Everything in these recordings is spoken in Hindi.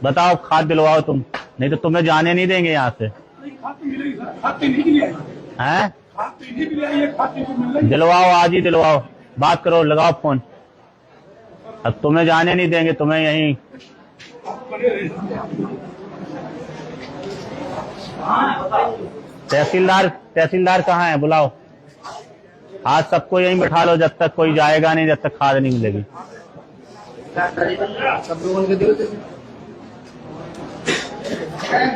बताओ खाद दिलवाओ तुम, नहीं तो तुम्हें जाने नहीं देंगे यहाँ से। हैं? दिलवाओ, आज ही दिलवाओ, बात करो, लगाओ फोन। अब तुम्हें जाने नहीं देंगे, तुम्हें यहीं। तहसीलदार कहाँ है? बुलाओ, आज सबको यहीं बैठा लो, जब तक कोई जाएगा नहीं, जब तक खाद नहीं मिलेगी।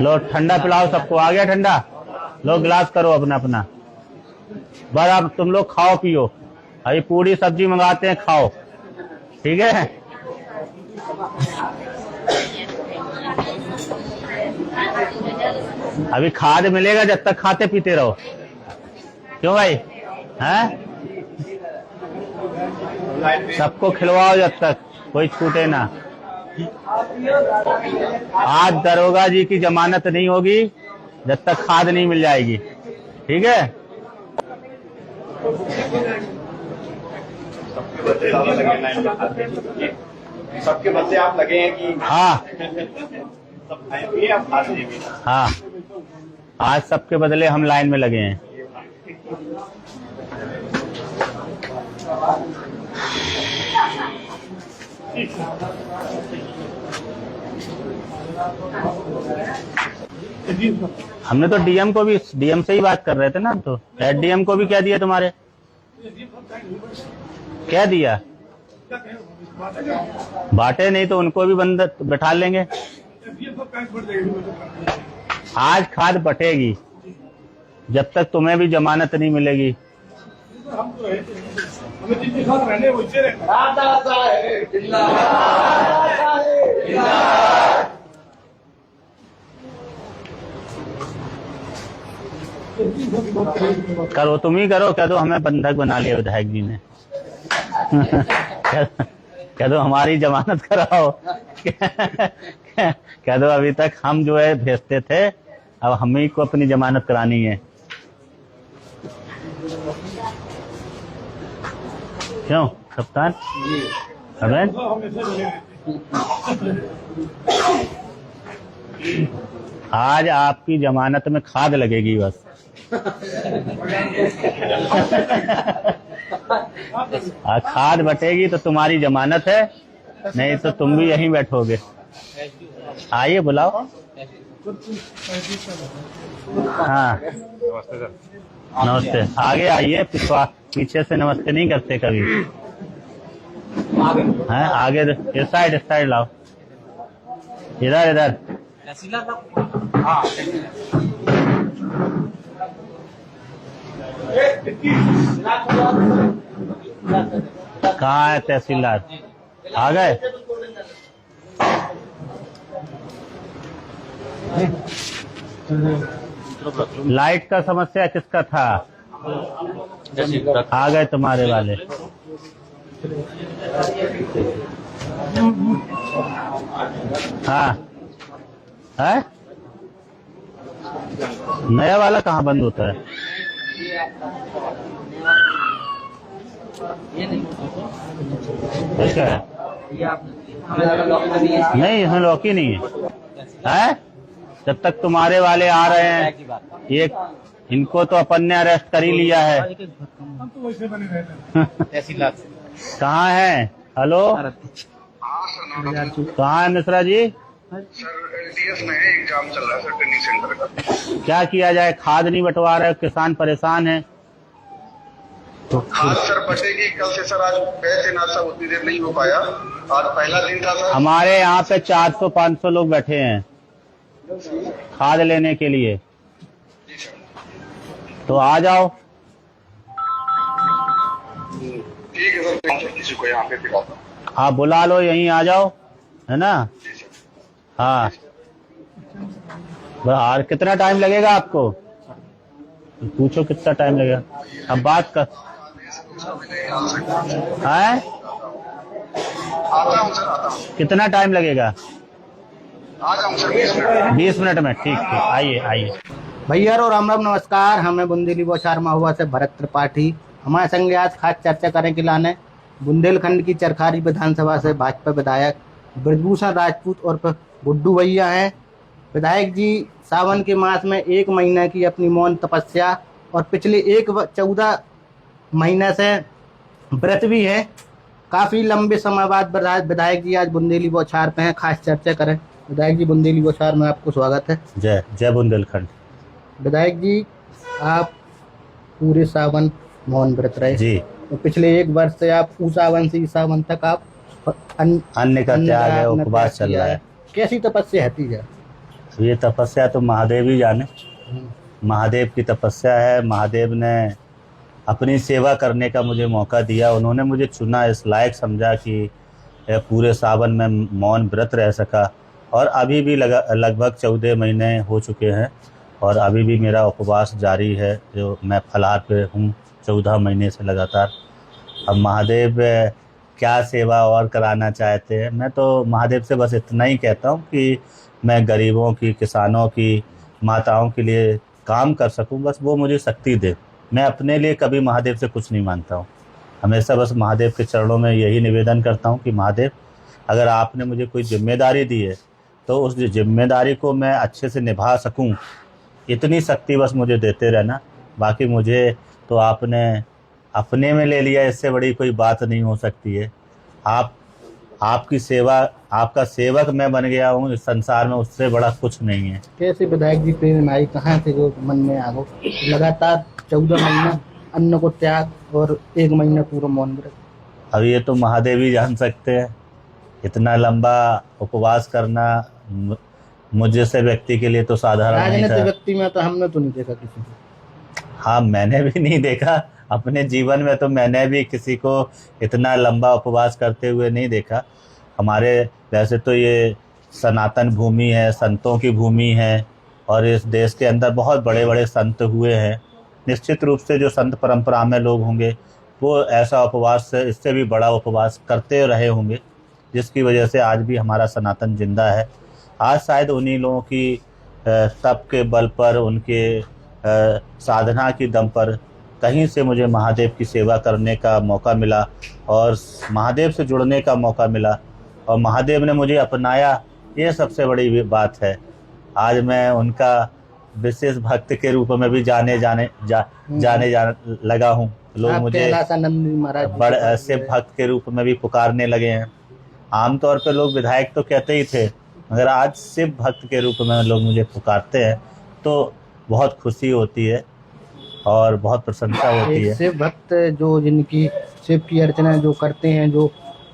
लो ठंडा पिलाओ सबको। आ गया ठंडा? लो गिलास करो अपना अपना। बस अब तुम लोग खाओ पियो, अभी पूरी सब्जी मंगाते हैं, खाओ, ठीक है? अभी खाद मिलेगा, जब तक खाते पीते रहो। क्यों भाई? हैं? सबको खिलवाओ जब तक कोई छूटे ना। आज दरोगा जी की जमानत नहीं होगी जब तक खाद नहीं मिल जाएगी, ठीक है? सबके बदले आप लगे हैं कि हाँ हाँ, आज सबके बदले हम लाइन में लगे हैं। हमने तो डीएम को भी, डीएम से ही बात कर रहे थे ना, तो एसडीएम को भी क्या दिया तुम्हारे? क्या दिया? बांटे नहीं तो उनको भी बंद बैठा लेंगे। आज खाद बटेगी जब तक तुम्हें भी जमानत नहीं मिलेगी। करो, तुम ही करो। कह दो हमें बंधक बना लिया विधायक जी ने। कह दो हमारी जमानत कराओ। कह दो अभी तक हम जो है भेजते थे, अब हम ही को अपनी जमानत करानी है। क्यों कप्तान? आज आपकी जमानत में खाद लगेगी बस। खाद बटेगी तो तुम्हारी जमानत है, नहीं तो तुम भी यहीं बैठोगे। आइए बुलाओ। हाँ नमस्ते, आगे आइए। पीछे से नमस्ते नहीं करते कभी। हैं आगे, इस साइड लाओ, इधर। कहाँ है तहसीलदार? आ गए? लाइट का समस्या किसका था? आ गए तुम्हारे वाले। हाँ है? नया वाला कहाँ बंद होता है? क्या है? नहीं, इसमें लॉक ही नहीं है। जब तक तुम्हारे वाले आ रहे हैं, ये इनको तो अपन ने अरेस्ट कर ही लिया है। कहाँ है? हेलो, कहाँ है मिश्रा जी? सर एलडीएस में एग्जाम चल रहा है सर, ट्रेनिंग सेंटर का। क्या किया जाए? खाद नहीं बंटवा रहे, किसान परेशान है। तो खाद सर बटेगी कल से सर। आज गए थे ना सब, उतनी देर नहीं हो पाया। आज पहला दिन था सर। हमारे यहाँ पे 400-500 लोग बैठे हैं खाद लेने के लिए, तो आ जाओ। ठीक है सर, किसी को यहाँ पे दिखाता हूँ। हाँ बुला लो, यहीं आ जाओ, है ना? हाँ, और कितना टाइम लगेगा आपको? पूछो कितना टाइम लगेगा, अब बात कर। है? आता हूँ सर, आता हूँ। कितना टाइम लगेगा? आ जाऊँ सर 20 मिनट। 20 मिनट में? ठीक, आइए। भैया और राम राम, नमस्कार। हमें बुंदेली बौछार महुआ से भरत त्रिपाठी। हमारे संग आज खास चर्चा करें कि लाने बुंदेलखंड की चरखारी विधानसभा से भाजपा विधायक ब्रजभूषण राजपूत और गुड्डू भैया हैं। विधायक जी सावन के मास में 1 महीना की अपनी मौन तपस्या और पिछले 14 महीने से व्रत भी है। काफ़ी लंबे समय बाद विधायक जी आज बुंदेली बौछार पे हैं, खास चर्चा करें। विधायक जी बुंदेली बौछार में आपको स्वागत है। जय जय बुंदेलखंड। विधायक जी आप पूरे सावन मौन व्रत रहे जी। तो पिछले 1 वर्ष से आप सावन से सावन तक आप अन्न का त्याग है, उपवास चल रहा है। कैसी तपस्या है है? ये तपस्या तो महादेव ही जाने। महादेव की तपस्या है। महादेव ने अपनी सेवा करने का मुझे मौका दिया। उन्होंने मुझे चुना, इस लायक समझा कि पूरे सावन में मौन व्रत रह सका। और अभी भी लगभग 14 महीने हो चुके हैं और अभी भी मेरा उपवास जारी है, जो मैं फलाहार पे हूँ 14 महीने से लगातार। अब महादेव क्या सेवा और कराना चाहते हैं। मैं तो महादेव से बस इतना ही कहता हूँ कि मैं गरीबों की, किसानों की, माताओं के लिए काम कर सकूँ, बस वो मुझे शक्ति दे। मैं अपने लिए कभी महादेव से कुछ नहीं मांगता हूँ। हमेशा बस महादेव के चरणों में यही निवेदन करता हूँ कि महादेव, अगर आपने मुझे कोई जिम्मेदारी दी है तो उस जिम्मेदारी को मैं अच्छे से निभा सकूँ, इतनी शक्ति बस मुझे देते रहना। बाकी मुझे तो आपने अपने में ले लिया, इससे बड़ी कोई बात नहीं हो सकती है। आपकी सेवा, आपका सेवक मैं बन गया हूँ इस संसार में, उससे बड़ा कुछ नहीं है। कैसे विधायक जी प्रेरणा आई, कहाँ से जो मन में आ गो लगातार 14 महीना अन्न को त्याग और 1 महीना पूरा मौन व्रत? अब ये तो महादेव ही जान सकते हैं। इतना लंबा उपवास करना मुझ जैसे व्यक्ति के लिए तो साधारण नहीं था। राजनीतिक व्यक्ति में तो हमने तो नहीं देखा किसी को। हाँ, मैंने भी नहीं देखा अपने जीवन में, तो मैंने भी किसी को इतना लंबा उपवास करते हुए नहीं देखा। हमारे वैसे तो ये सनातन भूमि है, संतों की भूमि है और इस देश के अंदर बहुत बड़े बड़े संत हुए हैं। निश्चित रूप से जो संत परंपरा में लोग होंगे वो ऐसा उपवास, इससे भी बड़ा उपवास करते रहे होंगे, जिसकी वजह से आज भी हमारा सनातन जिंदा है। आज शायद उन्हीं लोगों की तप के बल पर, उनके साधना की दम पर कहीं से मुझे महादेव की सेवा करने का मौका मिला और महादेव से जुड़ने का मौका मिला और महादेव ने मुझे अपनाया। ये सबसे बड़ी बात है। आज मैं उनका विशेष भक्त के रूप में भी जाने लगा हूँ। लोग मुझे बड़े शिव भक्त के रूप में भी पुकारने लगे हैं। आमतौर पर लोग विधायक तो कहते ही थे, मगर आज शिव भक्त के रूप में लोग मुझे पुकारते हैं, तो बहुत खुशी होती है और बहुत प्रशंसा होती है। शिव भक्त जो जिनकी शिव की अर्चना जो करते हैं, जो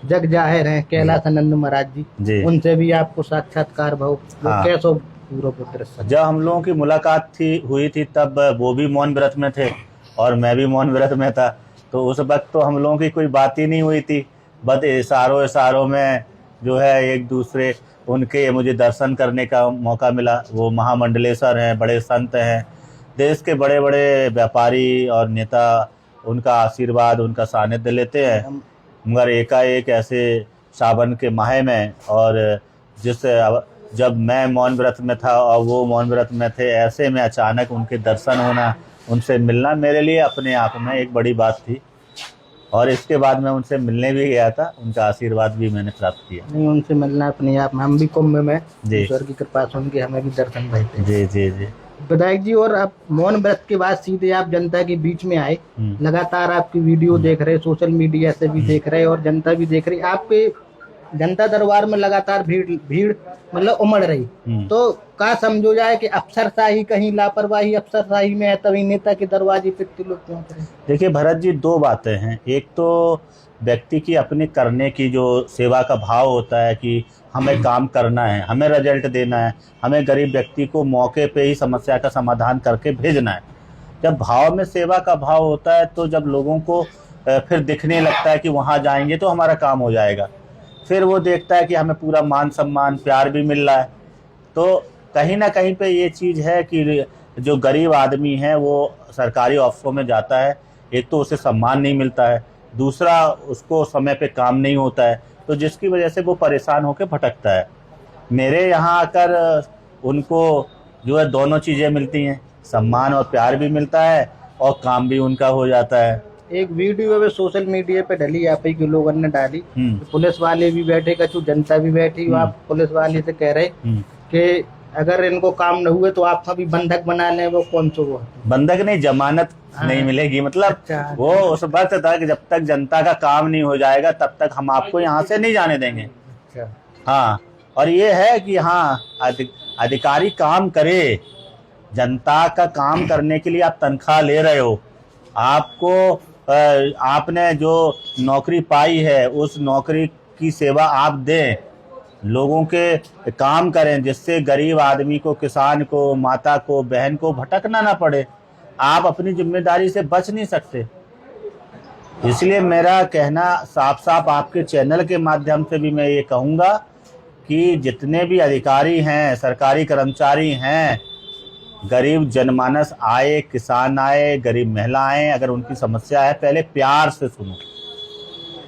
जग जाहिर हैं, कैलाशानंद महाराज जी, उनसे भी आपको साक्षात्कार भाव कैसा पूरा पुत्र? जब हम लोगों की मुलाकात हुई थी तब वो भी मौन व्रत में थे और मैं भी मौन व्रत में था, तो उस वक्त तो हम लोगों की कोई बात ही नहीं हुई थी। बस इशारों में जो है एक दूसरे, उनके मुझे दर्शन करने का मौका मिला। वो महामंडलेश्वर हैं, बड़े संत हैं, देश के बड़े बड़े व्यापारी और नेता उनका आशीर्वाद, उनका सानिध्य लेते हैं। मगर एकाएक ऐसे सावन के माह में, और जब मैं मौन व्रत में था और वो मौन व्रत में थे, ऐसे में अचानक उनके दर्शन होना, उनसे मिलना मेरे लिए अपने आप में एक बड़ी बात थी। और इसके बाद मैं उनसे मिलने भी गया था, उनका आशीर्वाद भी मैंने प्राप्त किया। नहीं, उनसे मिलना अपने आप में, हम भी कुंभ में ईश्वर की कृपा से उनके हमें भी दर्शन रहते हैं। जी जी जी विधायक जी, और आप मौन व्रत के बाद सीधे आप जनता के बीच में आए। लगातार आपकी वीडियो देख रहे, सोशल मीडिया से भी देख रहे और जनता भी देख रही। आपके जनता दरबार में लगातार भीड़ मतलब उमड़ रही, तो क्या समझो जाए कि अफसरशाही, कहीं लापरवाही अफसरशाही में है, तभी नेता के दरवाजे पे लोग पहुंच रहे? देखिए भरत जी, 2 बातें हैं। एक तो व्यक्ति की अपने करने की जो सेवा का भाव होता है कि हमें काम करना है, हमें रिजल्ट देना है, हमें गरीब व्यक्ति को मौके पे ही समस्या का समाधान करके भेजना है। जब भाव में सेवा का भाव होता है तो जब लोगों को फिर दिखने लगता है कि वहाँ जाएंगे तो हमारा काम हो जाएगा, फिर वो देखता है कि हमें पूरा मान सम्मान प्यार भी मिल रहा है। तो कहीं ना कहीं पे ये चीज़ है कि जो गरीब आदमी है वो सरकारी ऑफिसों में जाता है, एक तो उसे सम्मान नहीं मिलता है, दूसरा उसको समय पे काम नहीं होता है, तो जिसकी वजह से वो परेशान होकर भटकता है। मेरे यहाँ आकर उनको जो है दोनों चीज़ें मिलती हैं, सम्मान और प्यार भी मिलता है और काम भी उनका हो जाता है। एक वीडियो में सोशल मीडिया पे डली, आप ही के लोगों ने डाली, पुलिस वाले भी बैठे, कछु जनता भी बैठी, आप पुलिस वाले से कह रहे कि अगर इनको काम न हुए तो आप कभी बंधक बना लें, वो कौन सा वो बंधक नहीं, जमानत नहीं मिलेगी, मतलब अच्छा, वो उस वक्त था कि जब तक जनता का काम नहीं हो जाएगा तब तक हम आपको यहाँ से नहीं जाने देंगे। अच्छा, हाँ, और ये है कि हाँ अधिकारी काम करे, जनता का काम करने के लिए आप तनख्वाह ले रहे हो, आपको आपने जो नौकरी पाई है उस नौकरी की सेवा आप दें, लोगों के काम करें, जिससे गरीब आदमी को, किसान को, माता को, बहन को भटकना ना पड़े। आप अपनी जिम्मेदारी से बच नहीं सकते। इसलिए मेरा कहना साफ साफ आपके चैनल के माध्यम से भी मैं ये कहूँगा कि जितने भी अधिकारी हैं, सरकारी कर्मचारी हैं, गरीब जनमानस आए, किसान आए, गरीब महिला आए, अगर उनकी समस्या है पहले प्यार से सुनो।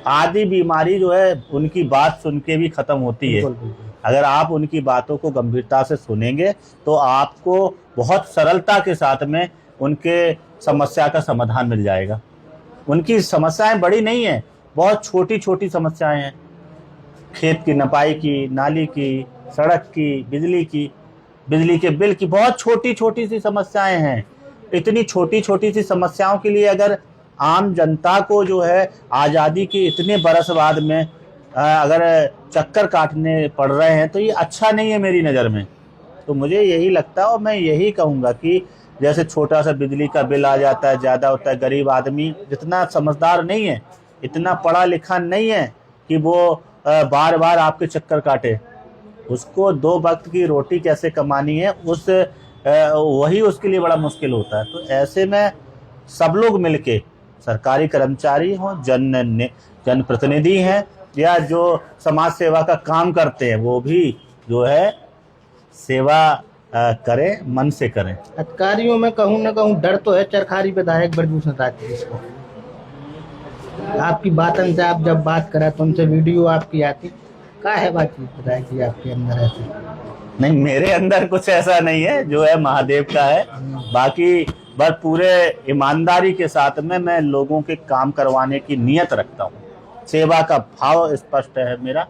आधी बीमारी जो है उनकी बात सुन के भी खत्म होती है। अगर आप उनकी बातों को गंभीरता से सुनेंगे तो आपको बहुत सरलता के साथ में उनके समस्या का समाधान मिल जाएगा। उनकी समस्याएं बड़ी नहीं है, बहुत छोटी छोटी समस्याएं हैं, खेत की नपाई की, नाली की, सड़क की, बिजली के बिल की, बहुत छोटी छोटी सी समस्याएं हैं। इतनी छोटी छोटी सी समस्याओं के लिए अगर आम जनता को जो है आज़ादी के इतने बरस बाद में अगर चक्कर काटने पड़ रहे हैं तो ये अच्छा नहीं है मेरी नज़र में। तो मुझे यही लगता है और मैं यही कहूँगा कि जैसे छोटा सा बिजली का बिल आ जाता है, ज़्यादा होता है, गरीब आदमी जितना समझदार नहीं है, इतना पढ़ा लिखा नहीं है कि वो बार बार आपके चक्कर काटे। उसको 2 वक्त की रोटी कैसे कमानी है वही उसके लिए बड़ा मुश्किल होता है। तो ऐसे में सब लोग मिलके, सरकारी कर्मचारी हों, जनप्रतिनिधि हैं या जो समाज सेवा का काम करते हैं, वो भी जो है सेवा करें, मन से करें। अधिकारियों में कहूँ न कहूँ डर तो है चरखारी विधायक ब्रजभूषण राठी को। आपकी बातन से, आप जब बात करा तो उनसे वीडियो आपकी आती, क्या है बातचीत विधायक जी आपके अंदर ऐसे? नहीं, मेरे अंदर कुछ ऐसा नहीं है, जो है महादेव का है। बाकी बस पूरे ईमानदारी के साथ में मैं लोगों के काम करवाने की नीयत रखता हूँ। सेवा का भाव स्पष्ट है मेरा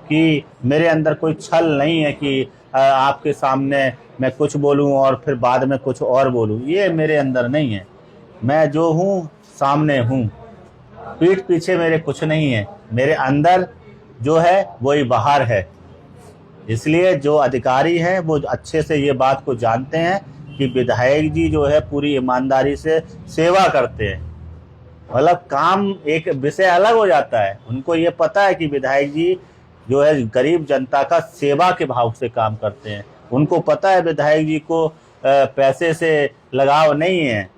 कि मेरे अंदर कोई छल नहीं है कि आपके सामने मैं कुछ बोलूँ और फिर बाद में कुछ और बोलूँ, ये मेरे अंदर नहीं है। मैं जो हूँ सामने हूँ, पीठ पीछे मेरे कुछ नहीं है, मेरे अंदर जो है वही बाहर है। इसलिए जो अधिकारी हैं वो अच्छे से ये बात को जानते हैं कि विधायक जी जो है पूरी ईमानदारी से सेवा करते हैं। मतलब काम एक विषय अलग हो जाता है, उनको ये पता है कि विधायक जी जो है गरीब जनता का सेवा के भाव से काम करते हैं। उनको पता है विधायक जी को पैसे से लगाव नहीं है।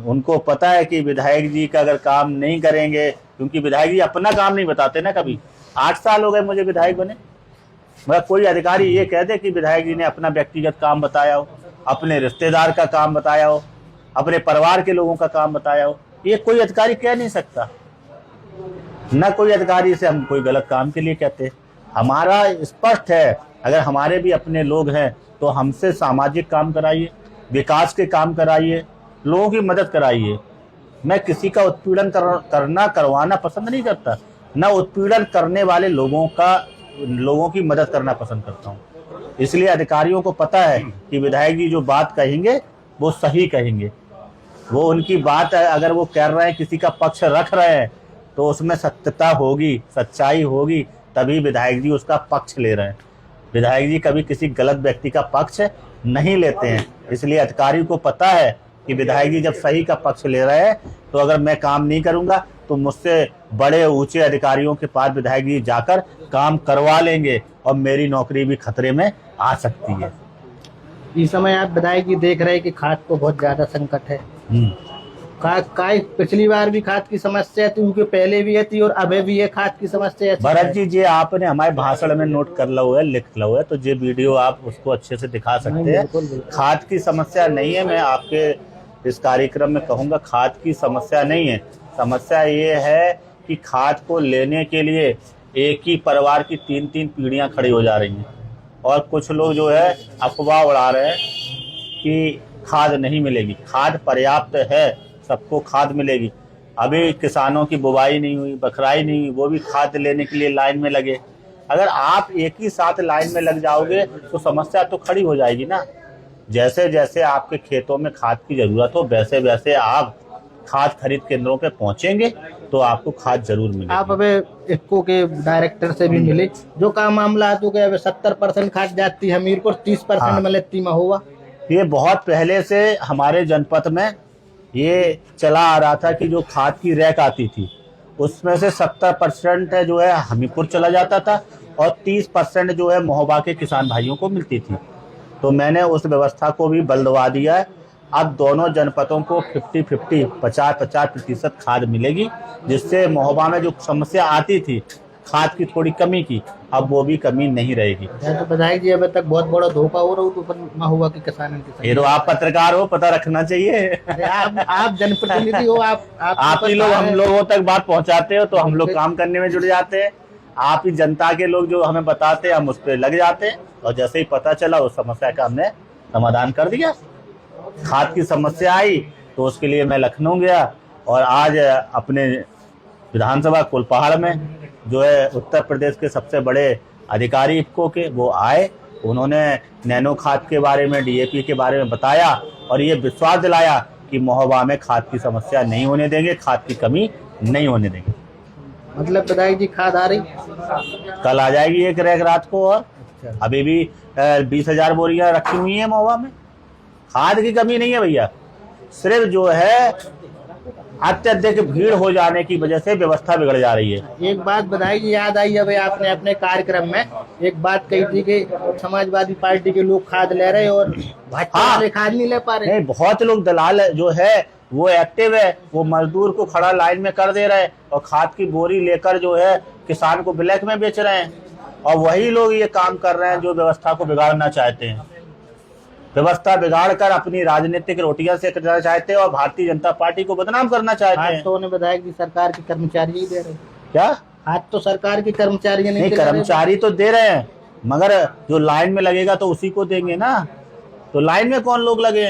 उनको पता है कि विधायक जी का अगर काम नहीं करेंगे, क्योंकि विधायक जी अपना काम नहीं बताते ना कभी। 8 साल हो गए मुझे विधायक बने, मगर कोई अधिकारी ये कह दे कि विधायक जी ने अपना व्यक्तिगत काम बताया हो, अपने रिश्तेदार का काम बताया हो, अपने परिवार के लोगों का काम बताया हो, ये कोई अधिकारी कह नहीं सकता। न कोई अधिकारी से हम कोई गलत काम के लिए कहते। हमारा स्पष्ट है, अगर हमारे भी अपने लोग हैं तो हमसे सामाजिक काम कराइए, विकास के काम कराइए, लोगों की मदद कराइए। मैं किसी का उत्पीड़न करवाना पसंद नहीं करता, न उत्पीड़न करने वाले लोगों की मदद करना पसंद करता हूँ। इसलिए अधिकारियों को पता है कि विधायक जी जो बात कहेंगे वो सही कहेंगे। वो उनकी बात है, अगर वो कह रहे हैं, किसी का पक्ष रख रहे हैं तो उसमें सत्यता होगी, सच्चाई होगी, तभी विधायक जी उसका पक्ष ले रहे हैं। विधायक जी कभी किसी गलत व्यक्ति का पक्ष नहीं लेते हैं। इसलिए अधिकारी को पता है कि विधायक जी जब सही का पक्ष ले रहे हैं तो अगर मैं काम नहीं करूंगा तो मुझसे बड़े ऊंचे अधिकारियों के पास विधायक जी जाकर काम करवा लेंगे और मेरी नौकरी भी खतरे में आ सकती है। इस समय आप विधायक जी देख रहे हैं कि खाद को बहुत ज्यादा संकट है। पिछली बार भी खाद की समस्या थी, उनके पहले भी थी और अभी भी है खाद की समस्या। भरत जी, जे आपने हमारे भाषण में नोट कर लो है, लिख लो है, तो ये वीडियो आप उसको अच्छे से दिखा सकते हैं। खाद की समस्या नहीं है, मैं आपके इस कार्यक्रम में कहूँगा खाद की समस्या नहीं है। समस्या ये है कि खाद को लेने के लिए एक ही परिवार की 3-3 पीढ़ियां खड़ी हो जा रही हैं और कुछ लोग जो है अफवाह उड़ा रहे हैं कि खाद नहीं मिलेगी। खाद पर्याप्त है, सबको खाद मिलेगी। अभी किसानों की बुवाई नहीं हुई, बखराई नहीं हुई, वो भी खाद लेने के लिए लाइन में लगे। अगर आप एक ही साथ लाइन में लग जाओगे तो समस्या तो खड़ी हो जाएगी ना। जैसे जैसे आपके खेतों में खाद की जरूरत हो वैसे वैसे आप खाद खरीद केंद्रों पे पहुंचेंगे तो आपको खाद जरूर मिलेगी। आप अबे इफको के डायरेक्टर से भी मिले, जो का मामला है तो क्या 70% खाद जाती है हमीरपुर, 30% हाँ। मिलती महुआ। ये बहुत पहले से हमारे जनपद में ये चला आ रहा था कि जो खाद की रैक आती थी उसमें से 70% जो है हमीरपुर चला जाता था और 30% जो है महोबा के किसान भाइयों को मिलती थी। तो मैंने उस व्यवस्था को भी बल दबा दिया है। अब दोनों जनपदों को 50-50 50-50% खाद मिलेगी, जिससे महोबा में जो समस्या आती थी खाद की थोड़ी कमी की, अब वो भी कमी नहीं रहेगी। तो बताइए जी, अभी तक बहुत बड़ा धोखा हो रहा हो तो महुआ के किसानों के साथ। ये तो आप पत्रकार हो, पता रखना चाहिए। अरे आप जनप्रतिनिधि हो, आप ही लोग हम लोगों तक बात पहुंचाते हो तो हम लोग काम करने में जुड़ जाते हैं। आप ही जनता के लोग जो हमें बताते हैं हम उस पर लग जाते हैं, और जैसे ही पता चला उस समस्या का हमने समाधान कर दिया। खाद की समस्या आई तो उसके लिए मैं लखनऊ गया और आज अपने विधानसभा कुलपहाड़ में जो है उत्तर प्रदेश के सबसे बड़े अधिकारी इफको के वो आए, उन्होंने नैनो खाद के बारे में, डीएपी के बारे में बताया और ये विश्वास दिलाया कि महोबा में खाद की समस्या नहीं होने देंगे, खाद की कमी नहीं होने देंगे। मतलब बताइए जी, खाद आ रही कल आ जाएगी एक रैक रात को, और अभी भी 20,000 बोरियां रखी हुई है महोबा में। खाद की कमी नहीं है भैया, सिर्फ जो है अत्यधिक भीड़ हो जाने की वजह से व्यवस्था बिगड़ जा रही है। एक बात बताइए, याद आई अभी आपने अपने कार्यक्रम में एक बात कही थी कि समाजवादी पार्टी के लोग खाद ले रहे और भाजपा वाले खाद नहीं ले पा रहे। नहीं, बहुत लोग दलाल जो है वो एक्टिव है, वो मजदूर को खड़ा लाइन में कर दे रहे हैं और खाद की बोरी लेकर जो है किसान को ब्लैक में बेच रहे हैं, और वही लोग ये काम कर रहे हैं जो व्यवस्था को बिगाड़ना चाहते हैं। व्यवस्था बिगाड़ कर अपनी राजनीतिक रोटियां सेकना चाहते हैं और भारतीय जनता पार्टी को बदनाम करना चाहते हैं। आज तो उन्हें बताया कि सरकार के कर्मचारी ही दे रहे। क्या? आज तो सरकार के कर्मचारी नहीं, कर्मचारी तो दे रहे हैं, मगर जो लाइन में लगेगा तो उसी को देंगे ना। तो लाइन में कौन लोग लगे?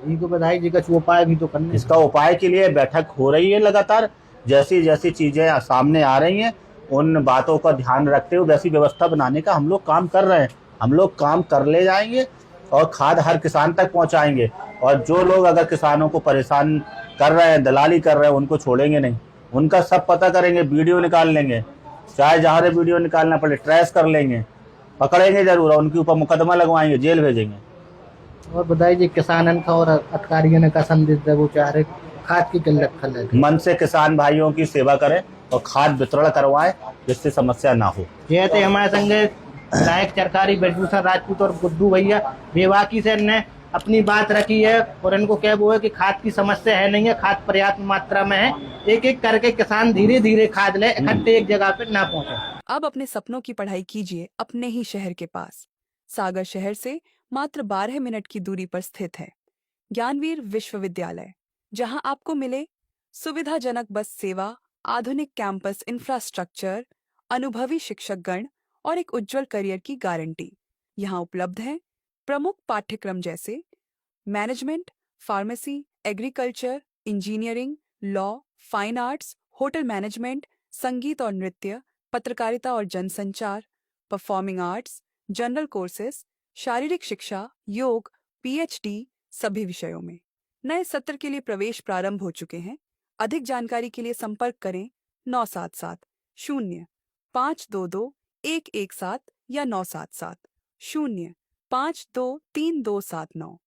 इनको बताइए जी, कुछ उपाय भी तो करने। इसका उपाय के लिए बैठक हो रही है लगातार। जैसी जैसी चीजें सामने आ रही हैं उन बातों का ध्यान रखते हुए वैसी व्यवस्था बनाने का हम लोग काम कर रहे हैं। हम लोग काम कर ले जाएंगे और खाद हर किसान तक पहुंचाएंगे, और जो लोग अगर किसानों को परेशान कर रहे हैं, दलाली कर रहे हैं, उनको छोड़ेंगे नहीं। उनका सब पता करेंगे, वीडियो निकाल लेंगे, चाहे जहाँ से वीडियो निकालना पड़े ट्रेस कर लेंगे, पकड़ेंगे जरूर, उनके ऊपर मुकदमा लगवाएंगे, जेल भेजेंगे। और बताइए, किसानन का और अधिकारियों का संदेश है, वो चाह रहे खाद की किल्लत खल मन से किसान भाइयों की सेवा करें और खाद वितरण करवाएं, जिससे समस्या ना हो। ये थे हमारे संगे विधायक चरकारी ब्रजभूषण राजपूत और गुड्डू भैया। बेबाकी से इनने अपनी बात रखी है और इनको क्या वो है कि खाद की समस्या है नहीं है, खाद पर्याप्त मात्रा में है। एक एक करके किसान धीरे धीरे खाद ले, इकट्ठे एक जगह पे ना पहुंचे। अब अपने सपनों की पढ़ाई कीजिए अपने ही शहर के पास। सागर शहर से मात्र 12 मिनट की दूरी पर स्थित है ज्ञानवीर विश्वविद्यालय, जहां आपको मिले सुविधाजनक बस सेवा, आधुनिक कैंपस इंफ्रास्ट्रक्चर, अनुभवी शिक्षकगण और एक उज्जवल करियर की गारंटी। यहाँ उपलब्ध है प्रमुख पाठ्यक्रम जैसे management, pharmacy, agriculture, engineering, law, fine arts, hotel management, संगीत और नृत्य, पत्रकारिता और जनसंचार, परफॉर्मिंग आर्ट्स, जनरल कोर्सेज, शारीरिक शिक्षा, योग, पीएचडी सभी विषयों में। नए सत्र के लिए प्रवेश प्रारंभ हो चुके हैं। अधिक जानकारी के लिए संपर्क करें 977 0 522 117 या 977 0 523 279।